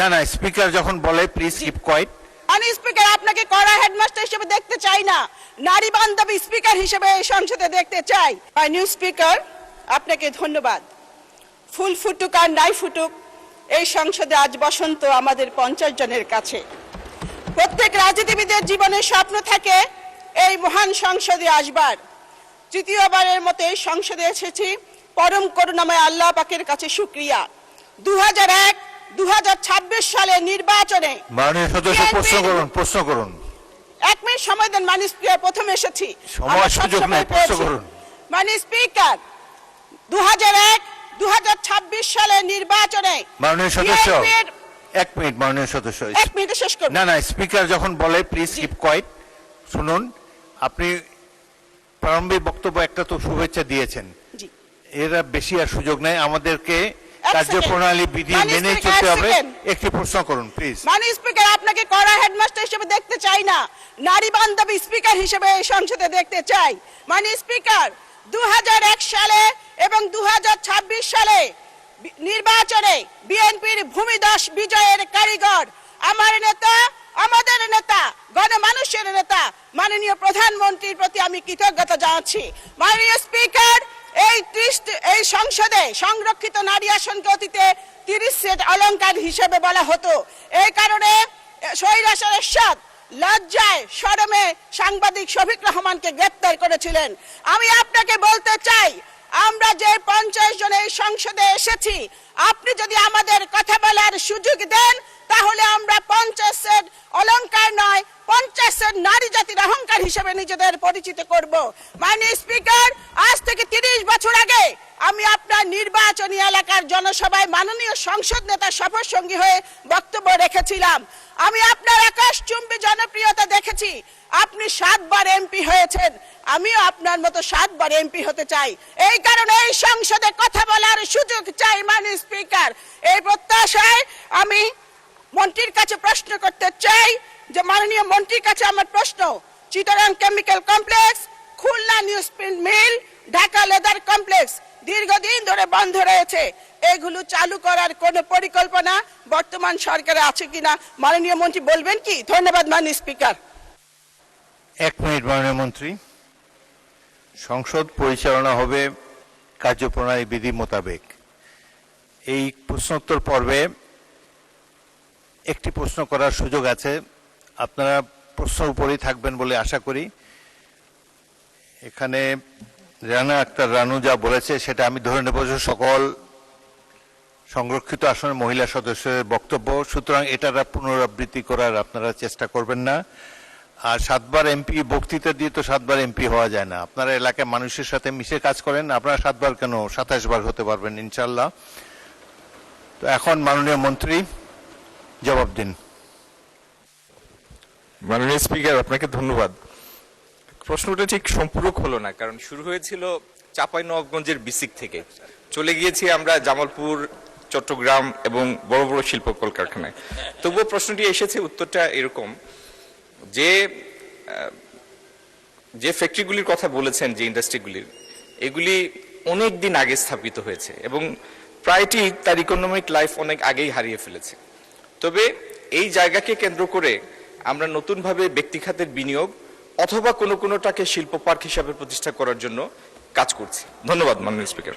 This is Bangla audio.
না না, স্পিকার যখন বলে প্লিজ কিপ কোয়াইট। আমি স্পিকার আপনাকে কড়া হেডমাস্টার হিসেবে দেখতে চাই না, নারী বান্ধবী স্পিকার হিসেবে এই সংসদে দেখতে চাই। নিউ স্পিকার, আপনাকে ধন্যবাদ। ফুল ফুটুক আর নাই ফুটুক, এই সংসদে আজ বসন্ত আমাদের 50 জনের কাছে। প্রত্যেক রাজনীতিবিদের জীবনে স্বপ্ন থাকে এই মহান সংসদে আসবার। তৃতীয়বারের মতো এই সংসদে এসেছি, পরম করুণাময় আল্লাহ পাকের কাছে শুকরিয়া। 2001-2026 সালে নির্বাচনে মাননীয় সদস্য প্রশ্ন করুন। 1 মিনিট সময় দেন মাননীয় স্পিকার। প্রথমে এসেছি, সময় সুযোগ নেই, প্রশ্ন করুন। মাননীয় স্পিকার, 2001-2026 সালে নির্বাচনে মাননীয় সদস্য 1 মিনিট, মাননীয় সদস্য 1 মিনিটে শেষ করুন। না না, স্পিকার যখন বলে প্লিজ কিপ কোয়াইট, শুনুন। আপনি প্রারম্ভিক বক্তব্য একটা তো শুভেচ্ছা দিয়েছেন, এরা বেশি আর সুযোগ নেই, আমাদেরকে কার্যপ্রণালী বিধি মেনে চলতে হবে। একটি প্রশ্ন করুন প্লিজ। মাননীয় স্পিকার, আপনাকে কড়া হেডমাস্টার হিসেবে দেখতে চাই না, নারী বান্ধবী স্পিকার হিসেবে এই সংসদে দেখতে চাই। মাননীয় স্পিকার, 2001 সালে এবং 2026 সালে নির্বাচনে বিএনপির ভূমিদস বিজয়ের কারিগর আমার নেতা, আমাদের নেতা, গণমানুষের নেতা মাননীয় প্রধানমন্ত্রীর প্রতি আমি কৃতজ্ঞতা জানাচ্ছি। মাননীয় স্পিকার, এই সংসদে সংরক্ষিত নারী আসনকে অতীতে 30 সেট অলংকার হিসেবে বলা হতো। এই কারণে স্বৈরাচার এরশাদ লজ্জায় শরমে সাংবাদিক শফিক রহমানকে গ্রেপ্তার করেছিলেন। আমি আপনাকে বলতে চাই, আমরা যে 50 জন এই সংসদে এসেছি, আপনি যদি আমাদের কথা বলার সুযোগ দেন তাহলে আমরা 50 সেট অলংকার নয়, 50 সেট নারী জাতির অহংকার হিসেবে নিজেদের পরিচিত করব। মাননীয় স্পিকার, আজ থেকে 30 বছর আগে আমি আপনার নির্বাচনী এলাকার জনসভায় মাননীয় সংসদ নেতা সফর সঙ্গী হয়ে বক্তব্য রেখেছিলাম। আমি আপনার আকাশচুম্বী জনপ্রিয়তা দেখেছি। আপনি 7 বার এমপি হয়েছেন, আমিও আপনার মতো 7 বার এমপি হতে চাই। এই কারণে এই সংসদে কথা বলার সুযোগ চাই। মাননীয় স্পিকার, এই প্রত্যাশায় আমি মন্ত্রীর কাছে প্রশ্ন করতে চাই যে মাননীয় মন্ত্রীর কাছে আমার প্রশ্ন, Chittagong chemical complex, Khulna newsprint mill, Dhaka leather complex দীর্ঘদিন ধরে বন্ধ রয়েছে, এগুলো চালু করার কোনো পরিকল্পনা বর্তমান সরকারে আছে কিনা মাননীয় মন্ত্রী বলবেন কি? ধন্যবাদ মাননীয় স্পিকার। 1 মিনিট মাননীয় মন্ত্রী। সংসদ পরিচালনা হবে কার্যপ্রণালী বিধি মোতাবেক। এই প্রশ্নোত্তর পর্বে একটি প্রশ্ন করার সুযোগ আছে, আপনারা প্রশ্ন উপরেই থাকবেন বলে আশা করি। এখানে রানা আক্তার রানু যা বলেছে সেটা আমি ধরে নেব যে সকল সংরক্ষিত আসনের মহিলা সদস্যের বক্তব্য, সুতরাং এটার পুনরাবৃত্তি করার আপনারা চেষ্টা করবেন না। আর 7 বার এমপি বক্তৃতা দিয়ে তো 7 বার এমপি হওয়া যায় না। আপনারা এলাকায় মানুষের সাথে মিশে কাজ করেন, আপনারা 7 বার কেন 27 বার হতে পারবেন ইনশাল্লাহ। তো এখন মাননীয় মন্ত্রী জবাব দিন। মাননীয় স্পিকার, আপনাকে ধন্যবাদ। প্রশ্নটা ঠিক সম্পূরক হলো না, কারণ শুরু হয়েছিল চাঁপাইনবাবগঞ্জের বিসিক থেকে, চলে গিয়েছি আমরা জামালপুর, চট্টগ্রাম এবং বড় বড় শিল্প কলকারখানায়। তবুও প্রশ্নটি এসেছে, উত্তরটা এরকম যে যে ফ্যাক্টরিগুলির কথা বলেছেন, যে ইন্ডাস্ট্রিগুলির, এগুলি অনেক দিন আগে স্থাপিত হয়েছে এবং প্রায়টি তার ইকোনমিক লাইফ অনেক আগেই হারিয়ে ফেলেছে। তবে এই জায়গাকে কেন্দ্র করে আমরা নতুনভাবে ব্যক্তি খাতের বিনিয়োগ অথবা কোনোটাকে শিল্প পার্ক হিসাবে প্রতিষ্ঠা করার জন্য কাজ করছি। ধন্যবাদ মাননীয় স্পিকার।